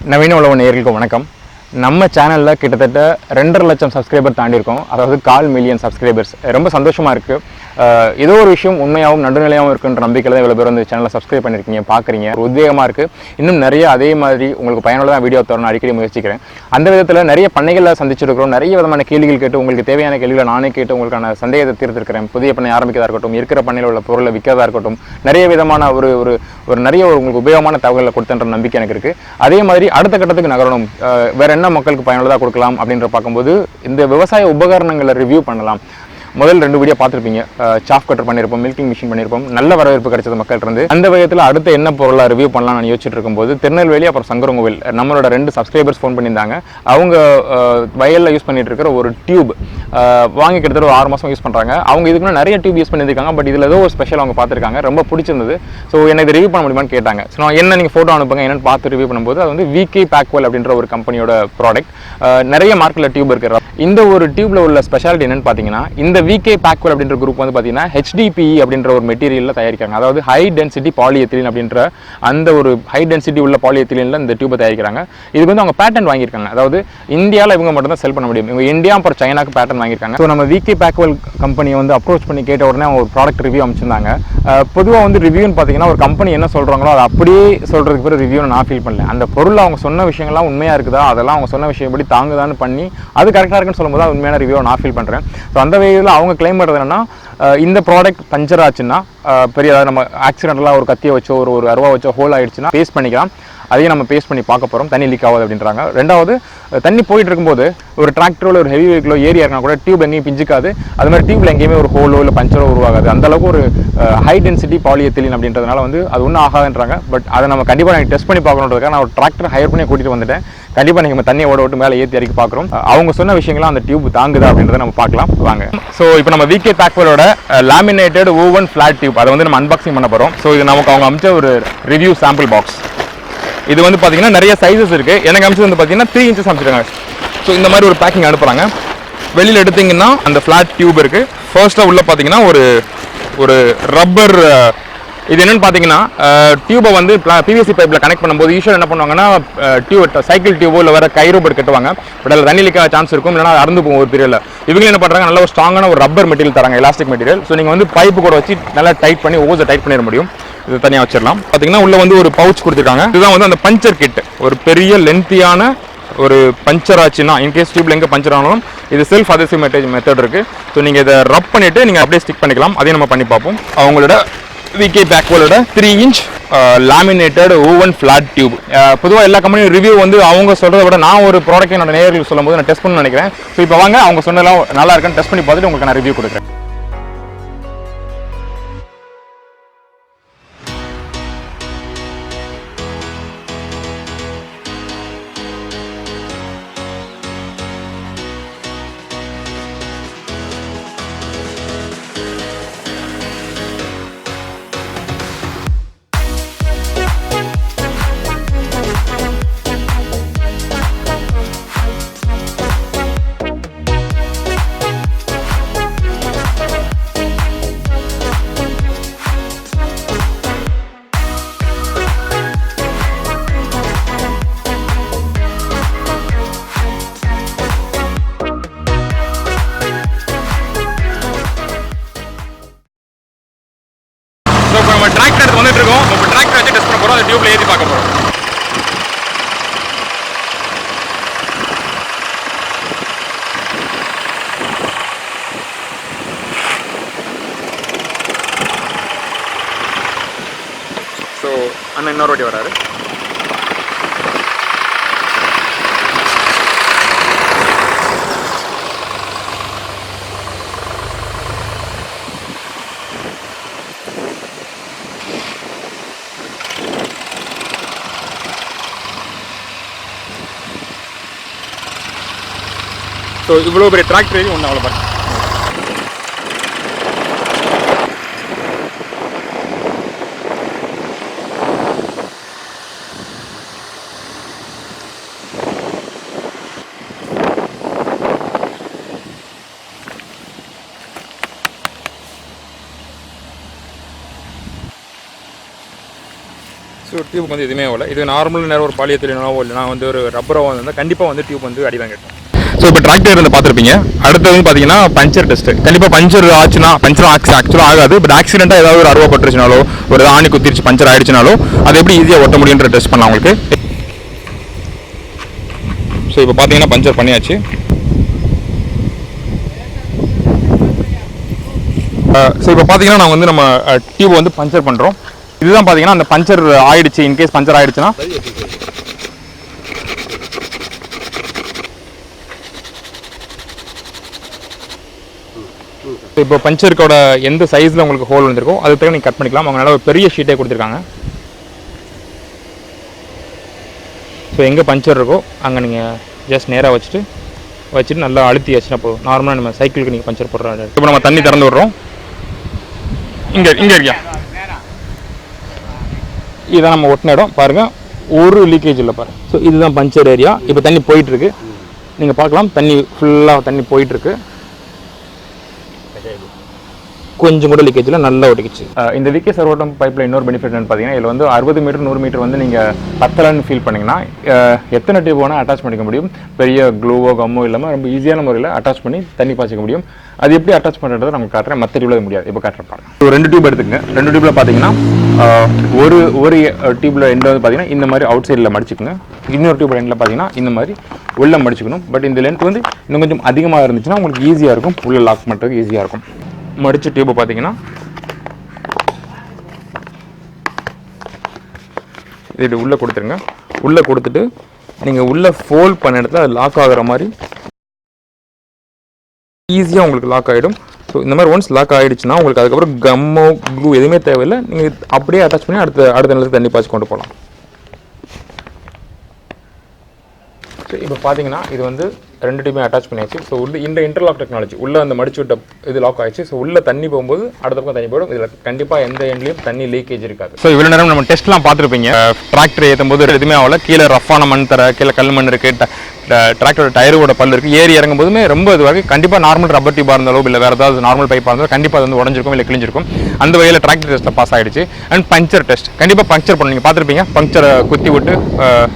நவீன உலக நேயர்களுக்கு வணக்கம். நம்ம சேனலில் கிட்டத்தட்ட 2.5 லட்சம் சப்ஸ்கிரைபர் தாண்டியிருக்கோம். அதாவது 1/4 மில்லியன் சப்ஸ்கிரைபர்ஸ். ரொம்ப சந்தோஷமாக இருக்குது. ஏதோ ஒரு விஷயம் உண்மையாகவும் நடுநிலையாகவும் இருக்குன்ற நம்பிக்கையில் தான் இவ்வளோ பேர் வந்து சேனலை சப்ஸ்கிரைப் பண்ணியிருக்கீங்க, பார்க்குறீங்க. ஒரு உத்வேகமாக இருக்குது. இன்னும் நிறைய அதே மாதிரி உங்களுக்கு பயனுள்ளதாக வீடியோ தரணும் அடிக்கடி முயற்சிக்கிறேன். அந்த விதத்தில் நிறைய பண்ணைகளில் சந்திச்சிருக்கிறோம். நிறைய விதமான கேள்விகள் கேட்டு உங்களுக்கு தேவையான கேள்விகளை நானே கேட்டு உங்களுக்கான சந்தேகத்தை தீர்த்திருக்கிறேன். புதிய பண்ணை ஆரம்பிக்கிறதா இருக்கட்டும், இருக்கிற பண்ணையில் உள்ள பொருளை விற்கிறதா இருக்கட்டும், நிறைய விதமான நிறைய உங்களுக்கு உபயோகமான தகவல்களை கொடுத்தன்ற நம்பிக்கை எனக்கு இருக்குது. அதே மாதிரி அடுத்த கட்டத்துக்கு நகரணும், வேற என்ன மக்களுக்கு பயனுள்ளதாக கொடுக்கலாம் அப்படின்ற பார்க்கும்போது இந்த விவசாய உபகரணங்களை ரிவ்யூ பண்ணலாம். முதல் 2 வீடியோ பார்த்துருப்பீங்க. சாஃப் கட்டர் பண்ணியிருப்போம், மில்கிங் மிஷின் பண்ணியிருப்போம். நல்ல வரவேற்பு கிடைச்சது மக்கள் இருந்து. அந்த விதத்தில் அடுத்து என்ன பொருளாக ரிவ்யூ பண்ணலாம் நான் யோசிச்சுட்டு இருக்கும்போது திருநெல்வேலி அப்புறம் சங்கரங்கோவில் நம்மளோட 2 சப்ஸ்கிரைபர்ஸ் ஃபோன் பண்ணியிருந்தாங்க. அவங்க வயலில் யூஸ் பண்ணிட்டு இருக்கிற ஒரு டியூப் வாங்கி கிட்டத்தட்ட ஒரு 6 மாதம் யூஸ் பண்ணுறாங்க. அவங்க இதுக்குன்னு நிறைய டியூப் யூஸ் பண்ணியிருக்காங்க. பட் இதில் ஏதோ ஒரு ஸ்பெஷல் அவங்க பார்த்துருக்காங்க, ரொம்ப பிடிச்சிருந்தது. ஸோ எனக்கு ரிவ்யூ பண்ண முடியுமான்னு கேட்டாங்க. ஸோ நான் என்ன நீங்கள் ஃபோட்டோ அனுப்புங்க என்னென்னு பார்த்து ரிவ்யூ பண்ணும்போது அது வந்து V.K.Packwell அப்படின்ற ஒரு கம்பெனியோட ப்ராடக்ட். நிறைய மார்க்கெட்டில் டியூப் இருக்கிற இந்த ஒரு டியூப்பில் உள்ள ஸ்பெஷாலிட்டி என்னென்னு பார்த்தீங்கன்னா, இந்த V.K.Packwell அப்படின்ற குரூப் வந்து பார்த்தீங்கன்னா HDPE அப்படின்ற ஒரு மெட்டீரியலில் தயாரிக்கிறாங்க. அதாவது ஹை டென்சிட்டி பாலிஎத்திலீன் அப்படின்ற அந்த ஒரு ஹை டென்சிட்டி உள்ள பாலிஎத்திலீனில் இந்த டியூப்பை தயாரிக்கிறாங்க. இதுக்கு வந்து அவங்க பேட்டன்ட் வாங்கியிருக்காங்க. அதாவது இந்தியாவில் இவங்க மட்டும் தான் செல் பண்ண முடியும். இவங்க இந்தியா அப்புறம் சைனாக்கு பேட்டன்ட் வாங்கியிருக்காங்க. ஸோ நம்ம V.K.Packwell கம்பெனியை வந்து அப்ரோச் பண்ணி கேட்ட உடனே அவங்க ஒரு ப்ராடக்ட் ரிவ்யூ அமைச்சிருந்தாங்க. பொதுவாக வந்து ரிவ்யூன்னு பார்த்தீங்கன்னா ஒரு கம்பெனி என்ன சொல்கிறாங்களோ அதை அப்படியே சொல்கிறதுக்கு பிறகு ரிவ்யூன்னு நான் ஃபீல் பண்ணல. அந்த பொருள் அவங்க சொன்ன விஷயங்கள்லாம் உண்மையாக இருக்குதா, அதெல்லாம் அவங்க சொன்ன விஷயம் எப்படி தாங்குதான்னு பண்ணி அது கரெக்டாக இருக்குன்னு சொல்லும்போது அது உண்மையான ரிவ்யூ நான் ஃபீல் பண்ணுறேன். ஸோ அந்த வகையில் அவங்க கிளைம் பண்ணுறது என்னன்னா, இந்த ப்ராடக்ட் பஞ்சர் ஆச்சுன்னா பெரிய நம்ம ஆக்சிடென்டலாக ஒரு கத்தியை வச்சோ ஒரு அருவா வச்சோ ஹோல் ஆகிடுச்சுன்னா பேஸ்ட் பண்ணிக்கலாம். அதையும் நம்ம பேஸ்ட் பண்ணி பார்க்க போகிறோம். தண்ணி லீக் ஆகாது அப்படின்றாங்க. ரெண்டாவது, தண்ணி போயிட்டு இருக்கும்போது ஒரு டிராக்டரோ ஒரு ஹெவி வெஹிக்கிளோ ஏரியா இருக்கா கூட டியூப் எங்கேயும் பிஞ்சிக்காது. அது மாதிரி டியூப்ல எங்கேயுமே ஒரு ஹோலோ இல்லை பஞ்சரோ உருவாகாது. அந்த அளவுக்கு ஒரு ஹை டென்சிட்டி பாலிஎத்திலீன் அப்படின்றதுனால வந்து அது ஒன்றும் ஆகாதுன்றாங்க. பட் அதை நம்ம கண்டிப்பாக நான் டெஸ்ட் பண்ணி பார்க்கணுன்றதுக்காக நான் ஒரு டிராக்டர் ஹையர் பண்ணி கூட்டிகிட்டு வந்துட்டேன். கண்டிப்பாக நீங்கள் தண்ணியை ஓட விட்டு மேலே ஏற்றி இறக்கி பார்க்குறோம். அவங்க சொன்ன விஷயங்கள்லாம் அந்த டியூப் தாங்குதா அப்படின்றத நம்ம பார்க்கலாம் வாங்க. ஸோ இப்போ நம்ம V.K.Packwellோட லேமினேட்டட் ஓவன் ஃபிளாட் டியூப் அதை வந்து நம்ம அன்பாக்சிங் பண்ண போகிறோம். ஸோ இது நமக்கு அவங்க அமைச்ச ஒரு ரிவ்யூ சாம்பிள் பாக்ஸ். இது வந்து பார்த்தீங்கன்னா நிறைய சைஸஸ் இருக்குது. எனக்கு அமைச்சது வந்து பார்த்தீங்கன்னா 3 inches அமைச்சிருக்காங்க. ஸோ இந்த மாதிரி ஒரு பேக்கிங் அனுப்புகிறாங்க. வெளியில் எடுத்திங்கன்னா அந்த ஃப்ளாட் டியூப் இருக்குது. ஃபர்ஸ்ட்டாக உள்ள பார்த்தீங்கன்னா ஒரு ரப்பர், இது என்னென்னு பார்த்தீங்கன்னா டியூபை வந்து பிவிசி பைப்பில் கனெக்ட் பண்ணும்போது யூஸ்வலாக என்ன பண்ணுவாங்கன்னா சைக்கிள் டியூபோ இல்லை வேறு கைரோபர் கட்டுவாங்க. பட் அதில் தண்ணி லீக்காக சான்ஸ் இருக்கும், இல்லைனா அறுந்து போகும் ஒரு பீரியடில். இவங்க என்ன பண்ணுறாங்க, நல்ல ஒரு ஸ்ட்ராங்கான ஒரு ரப்பர் மெட்டீரியல் தராங்க, எலாஸ்டிக் மெட்டீரியல். ஸோ நீங்கள் வந்து பைப்பு கூட வச்சு நல்லா டைட் பண்ணி ஓஸை டைட் பண்ணிட முடியும். இது தனியாக வச்சிடலாம். பார்த்தீங்கன்னா உள்ள வந்து ஒரு பவுச் கொடுத்துருக்காங்க. இதுதான் வந்து அந்த பஞ்சர் கிட். ஒரு பெரிய லென்த்தியான ஒரு பஞ்சர் ஆச்சுன்னா இன்கேஸ் டியூப்ல எங்கே பஞ்சர் ஆனாலும் இது செல்ஃப் அதேசிவ் மெத்தட் இருக்குது. ஸோ நீங்கள் இதை ரப் பண்ணிவிட்டு நீங்கள் அப்படியே ஸ்டிக் பண்ணிக்கலாம். அதையும் நம்ம பண்ணி பார்ப்போம். அவங்களோட V.K.Packwellோட 3 inch laminated woven flat tube. பொதுவாக எல்லா கம்பெனியும் ரிவ்யூ வந்து அவங்க சொல்கிறத விட நான் ஒரு ப்ராடக்ட் என்னோட நேயர்களுக்கு சொல்லும்போது நான் டெஸ்ட் பண்ணணும்னு நினைக்கிறேன். ஸோ இப்போ வாங்க அவங்க சொன்னதெல்லாம் நல்லா இருக்குன்னு டெஸ்ட் பண்ணி பார்த்துட்டு உங்களுக்கு நான் ரிவ்யூ கொடுக்குறேன். நம்ம டிராக்டர் எடுத்து வந்துட்டு இருக்கோம். நம்ம டிராக்டர் வச்சு டெஸ்ட் பண்ண போறோம். அந்த டியூப்ல ஏற்றி பார்க்க போறோம். ஸோ அண்ணன் இன்னொரு வாட்டி வராரு. ஸோ இவ்வளோ பெரிய டிராக்டர் ஒன்று அவ்வளோ பாருங்க. ஸோ டியூப் வந்து எதுவுமே ஆகலை. இது நார்மல் நேரம் ஒரு பாலியத்தினாவோ இல்லைனா வந்து ஒரு ரப்பரோ வந்து கண்டிப்பாக வந்து டியூப் வந்து அடி வாங்கிட்டோம். ஸோ இப்போ டிராக்டர் வந்து பார்த்துருப்பீங்க. அடுத்து வந்து பார்த்தீங்கன்னா பஞ்சர் டெஸ்ட்டு. கண்டிப்பாக பஞ்சர் ஆச்சுன்னா பஞ்சர் ஆக்சுவலாக ஆகாது. பட் ஆக்சிடென்ட்டாக ஏதாவது ஒரு அருவா பட்டுருச்சுனாலோ ஒரு ஆணி குத்திருச்சு பஞ்சர் ஆகிடுச்சுனாலோ அதை எப்படி ஈஸியாக ஒட்ட முடியுன்ற டெஸ்ட் பண்ணலாம் உங்களுக்கு. ஸோ இப்போ பார்த்தீங்கன்னா பஞ்சர் பண்ணியாச்சு. ஸோ இப்போ பார்த்தீங்கன்னா நாங்கள் வந்து நம்ம டியூப் வந்து பஞ்சர் பண்ணுறோம். இதுதான் பார்த்தீங்கன்னா அந்த பஞ்சர் ஆயிடுச்சு. இன்கேஸ் பஞ்சர் ஆயிடுச்சுன்னா இப்போ பஞ்சருக்கோட எந்த சைஸில் உங்களுக்கு ஹோல் வந்துருக்கோ அது தவிர நீங்கள் கட் பண்ணிக்கலாம். அவங்க நல்லா ஒரு பெரிய ஷீட்டே கொடுத்துருக்காங்க. ஸோ எங்கே பஞ்சர் இருக்கோ அங்கே நீங்கள் ஜஸ்ட் நேராக வச்சுட்டு நல்லா அழுத்தி வச்சுனா போதும். நார்மலாக நம்ம சைக்கிளுக்கு நீங்கள் பஞ்சர் போடுறாங்க. இப்போ நம்ம தண்ணி திறந்து விடுறோம். இங்கே இருக்கியா இதான் நம்ம ஒட்டின இடம் பாருங்கள். ஒரு லீக்கேஜ் இல்லை பாருங்கள். ஸோ இதுதான் பஞ்சர் ஏரியா. இப்போ தண்ணி போயிட்டுருக்கு. நீங்கள் பார்க்கலாம் தண்ணி ஃபுல்லாக தண்ணி போயிட்டுருக்கு. கொஞ்சம் கூட லீக்கேஜில் நல்லா ஒட்டிக்கிச்சு. இந்த விகே சர்வோட்டம் பைப்பில் இன்னொரு பெனிஃபிட் என்னன்னு பார்த்தீங்கன்னா இதில் வந்து 60 மீட்டர் 100 மீட்டர் வந்து நீங்கள் பத்தலன்னு ஃபீல் பண்ணிங்கன்னா எத்தனை டியூப் வேணால் அட்டாச் பண்ணிக்க முடியும். பெரிய க்ளூவோ கம்மோ இல்லாமல் ரொம்ப ஈஸியான முறையில் அட்டாச் பண்ணி தண்ணி பாய்ச்சிக்க முடியும். அது எப்படி அட்டாச் பண்ணுறதை நம்ம காட்டுறேன். மற்ற டியூப்ல முடியாது. இப்போ காட்டுறேன். ஒரு 2 டியூப் எடுத்துக்கங்க. 2 டியூப்ல பார்த்தீங்கன்னா ஒரு டியூப்ல எண்டில் வந்து பார்த்தீங்கன்னா இந்த மாதிரி அவுட் சைடில் மடிச்சுக்கோங்க. இன்னொரு டியூப் எண்டில் பார்த்தீங்கன்னா இந்த மாதிரி உள்ளே மடிச்சுக்கணும். பட் இந்த லென்த் வந்து இன்னும் கொஞ்சம் அதிகமாக இருந்துச்சுன்னா உங்களுக்கு ஈஸியாக இருக்கும். உள்ளே லாக் பண்ணுறதுக்கு ஈஸியாக இருக்கும். மடிச்சு டியூப் பார்த்தீங்கன்னா இது உள்ளே கொடுத்துருங்க. உள்ளே கொடுத்துட்டு நீங்கள் உள்ளே ஃபோல்ட் பண்ண இடத்துல அது லாக் ஆகிற மாதிரி ஈஸியாக உங்களுக்கு லாக் ஆகிடும். ஸோ இந்த மாதிரி ஒன்ஸ் லாக் ஆகிடுச்சுன்னா உங்களுக்கு அதுக்கப்புறம் கம்மோ க்ளூ எதுவுமே தேவையில்லை. நீங்கள் அப்படியே அட்டாச் பண்ணி அடுத்த நிலத்துக்கு தண்ணி பாய்ச்சி கொண்டு போகலாம். ஸோ இப்போ பார்த்தீங்கன்னா இது வந்து 2 டியூபையும் அட்டாச் பண்ணியாச்சு. ஸோ இந்த இன்டர்லாக் டெக்னாலஜி உள்ளே அந்த மடிச்சு விட்ட இது லாக் ஆயிடுச்சு. ஸோ உள்ளே தண்ணி போகும்போது அடுத்த பக்கம் தண்ணி போயிடும். இதில் கண்டிப்பாக எந்த எண்ட்லையும் தண்ணி லீக்கேஜ் இருக்காது. ஸோ இவ்வளோ நேரம் நம்ம டெஸ்ட்லாம் பார்த்துருப்பீங்க. டிராக்டர் ஏற்றும் போது எதுவுமே ஆகல. கீழே ரஃப்பான மண் தர, கீழே கல் மண் இருக்குது, டிராக்டரோட டயரோட பல் இருக்குது. ஏறி இறங்கும் போதுமே ரொம்ப இதுவாக கண்டிப்பாக நார்மல் ரப்பர் டியூபாக இருந்தாலும் இல்லை வேறு ஏதாவது நார்மல் பைப்பாக இருந்தாலும் கண்டிப்பாக அது வந்து உடஞ்சிருக்கும் இல்லை கிழிஞ்சிருக்கும். அந்த வகையில் டிராக்டர் டெஸ்ட்டில் பாஸ் ஆகிடுச்சு. அண்ட் பஞ்சர் டெஸ்ட் கண்டிப்பாக பஞ்சர் பண்ணி நீங்கள் பார்த்துருப்பீங்க. பஞ்சரை குத்தி விட்டு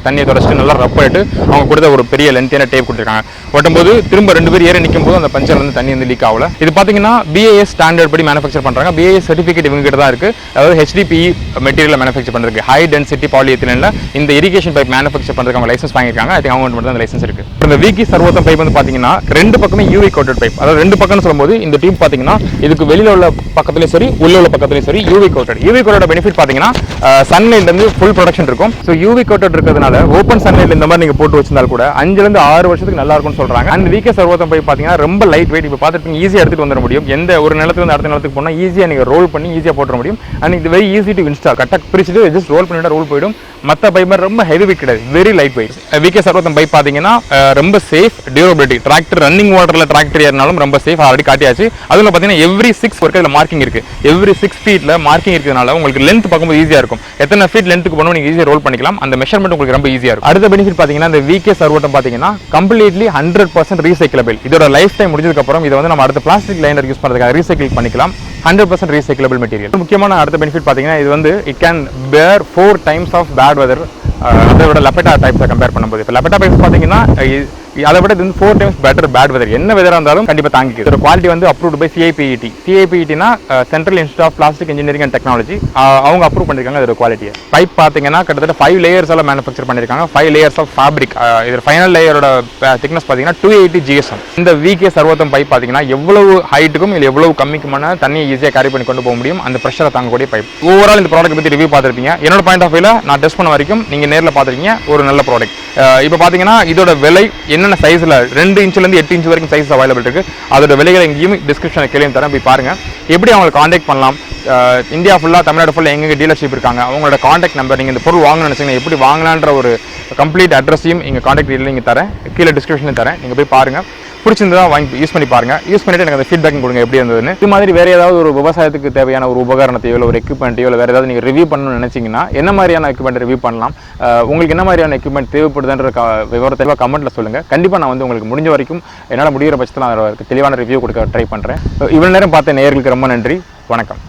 தண்ணியை தொடச்சிட்டு நல்லா ரப் பண்ணிட்டு அவங்க கொடுத்த ஒரு பெரிய லென்த்தியான டேப் கொடுத்துருக்காங்க. ஒட்டும்போது திரும்ப 2 பேர் ஏறி நிற்கும் போது அந்த பஞ்சர் வந்து தண்ணி வந்து லீக் ஆகல. இது பார்த்தீங்கன்னா BIS ஸ்டாண்டர்ட் படி மேனுஃபேக்சர் பண்ணுறாங்க. BIS சர்டிஃபிகேட் இவங்க கிட்ட தான் இருக்குது. அதாவது HDPE மெட்டீரியல் மேனுஃபேக்சர் பண்ணுறதுக்கு ஹை டென்சிட்டி பாலிஎத்திலீனில் இந்த இரிகேஷன் பைப் மேனுஃபேக்சர் பண்ணுறதுக்கு அவங்க லைசன்ஸ் வாங்கியிருக்காங்க. ஐ திங்க் அவங்க மட்டும் தான் அந்த லைசன்ஸ் இருக்குது. இந்த விகே சர்வோத்தம் பைப் வந்து பார்த்தீங்கன்னா 2 பக்கமே UV கோட்டட் பைப். அதாவது 2 பக்கம்னு சொல்லும்போது இந்த டியூப் பார்த்தீங்கன்னா இதுக்கு வெளியில் உள்ள பக்கத்துலையும் சரி உள்ள உள்ள பக்கத்துலையும் சரி UV கோட்டட். UV கோட்டோட பெனிஃபிட் பார்த்தீங்கன்னா சன்லைட்லேருந்து ஃபுல் ப்ரொடக்ஷன் இருக்கும். ஸோ UV கோட்டட் இருக்கிறதுனால ஓப்பன் சன்லைட் இந்த மாதிரி நீங்கள் போட்டு வச்சிருந்தால் கூட 5 to 6 வருஷத்துக்கு நல்லா இருக்கும்னு சொல்கிறாங்க. அண்ட் விகே சர்வோத்தம் பைப் பார்த்தீங்கன்னா ரொம்ப லைட் வெயிட். இப்போ பார்த்துட்டு ஈஸியாக எடுத்துகிட்டு வந்துட முடியும். எந்த ஒரு நிலத்துக்கு அடுத்த நிலத்துக்கு போனால் ஈஸியாக நீங்கள் ரோல் பண்ணி ஈஸியாக போட்டுற முடியும். அண்ட் இது வெரி ஈஸி டு இன்ஸ்டால். கரெக்டாக பிரிச்சுட்டு ஜஸ்ட் ரோல் பண்ணிவிட்டு ரோல் போயிடும். மற்ற பைப் ரொம்ப ஹெவி வெயிட் கிடையாது. Very light weight. VK Sarvottam pipe பார்த்தீங்கன்னா ரொம்ப சேஃப், டியூரபிலிட்டி. டிராக்டர் ரன்னிங் வாட்டரில் டிராக்டர் ஏறினாலும் ரொம்ப சேஃப். ஆல்ரெடி காட்டியாச்சு. அதில் பார்த்தீங்கன்னா எவ்ரி 6 ஒர்க்கு இதில் மார்க்கிங் இருக்குது. எவ்ரி 6 ஃபீட்டில் மார்க்கிங் இருக்கிறதுனால உங்களுக்கு லென்த் பார்க்கும்போது ஈஸியாக இருக்கும். எத்தனை ஃபீட் லென்த்துக்கு போகணும் நீங்கள் ஈஸியாக ரோல் பண்ணிக்கலாம். அந்த மெஷர்மெண்ட் உங்களுக்கு ரொம்ப ஈஸியாக இருக்கும். அடுத்த பெனிஃபிட் பார்த்தீங்கன்னா இந்த விகே சர்வோட்டம் பார்த்தீங்கன்னா கம்ப்ளீட்லி 100% ரீசைக்கிளபிள். இதோட லைஃப் டைம் முடிஞ்சதுக்கப்புறம் இதை வந்து நம்ம அடுத்த பிளாஸ்டிக் லைனர் யூஸ் பண்ணுறதுக்காக ரீசைக்கிள் பண்ணிக்கலாம். 100% ரீசைக்கிளபிள் மெட்டீரியல். முக்கியமான அடுத்த பெனிஃபிட் பார்த்தீங்கன்னா இது வந்து இட் கேன் பேர் 4 times ஆஃப் பேட் வெதர். அதை விட லெப்பேட்டா டைப்ஸை கம்பேர் பண்ணும்போது இப்போ லெப்பேட்டா பைப்ஸ் பார்த்தீங்கன்னா அதை விட இது வந்து 4 times பெட்டர் பேட் வெதர். என்ன வெதராக இருந்தாலும் கண்டிப்பாக தாங்கிக்குது. இதோட குவாலிட்டி வந்து அப்ரூவ்டு பை CIPET. CIPETனா central institute of plastic engineering and technology. அவங்க அப்ரூவ் பண்ணியிருக்காங்க இதோட குவாலிட்டியை. பைப் பார்த்தீங்கன்னா கிட்டத்தட்ட 5 லேயர்ஸால் மேனுஃபேக்சர் பண்ணியிருக்காங்க. 5 லேயர்ஸ் ஆஃப் ஃபேப்ரிக். இதோட ஃபைனல் லேயரோட திக்னஸ் பார்த்தீங்கன்னா 280 GSM. இந்த விகே சர்வோத்தம் பைப் பார்த்தீங்கன்னா எவ்வளவு ஹைட்டுக்கும் இல்லை எவ்வளவு கம்மிக்குமான தண்ணியை ஈஸியாக கேரி பண்ணி கொண்டு போக முடியும். அந்த ப்ரெஷரை தாங்கக்கூடிய பைப். ஓவரால் இந்த ப்ராடக்ட் பற்றி ரிவ்யூ பார்த்துருப்பீங்க. என்னோட பாயிண்ட் ஆஃப் வியூல நான் டெஸ்ட் பண்ண வரைக்கும் நீங்கள் நேரில் பார்த்துருக்கீங்க ஒரு நல்ல ப்ராடக்ட். இப்போ பார்த்தீங்கன்னா இதோட விலை என்னென்ன சைஸில் 2 இன்ச்லேருந்து 8 இன்ச் வரைக்கும் சைஸ் அவைலபிள் இருக்குது. அதோட விலைகளை எங்கேயும் டிஸ்கிரிப்ஷனில் கீழே தரேன், போய் பாருங்கள். எப்படி அவங்களுக்கு காண்டாக்ட் பண்ணலாம், இந்தியா ஃபுல்லாக தமிழ்நாடு ஃபுல்லாக எங்கே டீலர்ஷிப் இருக்காங்க, அவங்களோட காண்டாக்ட் நம்பர், நீங்கள் இந்த பொருள் வாங்கணும்னு நினச்சிங்கன்னா எப்படி வாங்கலான்ற ஒரு கம்ப்ளீட் அட்ரஸையும் இங்கே காண்டாக்ட் டீட்டெயில் நீங்கள் தரேன், கீழே டிஸ்கிரிப்ஷனில் தரேன். நீங்கள் போய் பாருங்கள். பிடிச்சிருந்தா வாங்கி யூஸ் பண்ணி பாருங்கள். யூஸ் பண்ணிவிட்டு எனக்கு அந்த ஃபீட்பேக் கொடுங்க எப்படி இருந்ததுன்னு. இது மாதிரி வேறு ஏதாவது ஒரு விவசாயத்துக்கு தேவையான ஒரு உபகரணத்தையோ இல்லை ஒரு எக்யூப்மெண்ட்டையோ இல்லை வேறு ஏதாவது நீங்கள் ரிவ்யூ பண்ணணும்னு நினச்சிங்கன்னா என்ன மாதிரியான எக்யூப்மெண்ட் ரிவ்யூ பண்ணலாம், உங்களுக்கு என்ன மாதிரியான எக்யூப்மெண்ட் தேவைப்படுதுன்ற விவரத்தை கமெண்ட்டில் சொல்லுங்கள். கண்டிப்பாக நான் வந்து உங்களுக்கு முடிஞ்ச வரைக்கும் என்னால் முடிகிற பட்சத்தில் நான் தெளிவான ரிவ்யூ கொடுக்க ட்ரை பண்ணுறேன். இவ்வளோ நேரம் பார்த்த நேயர்களுக்கு ரொம்ப நன்றி. வணக்கம்.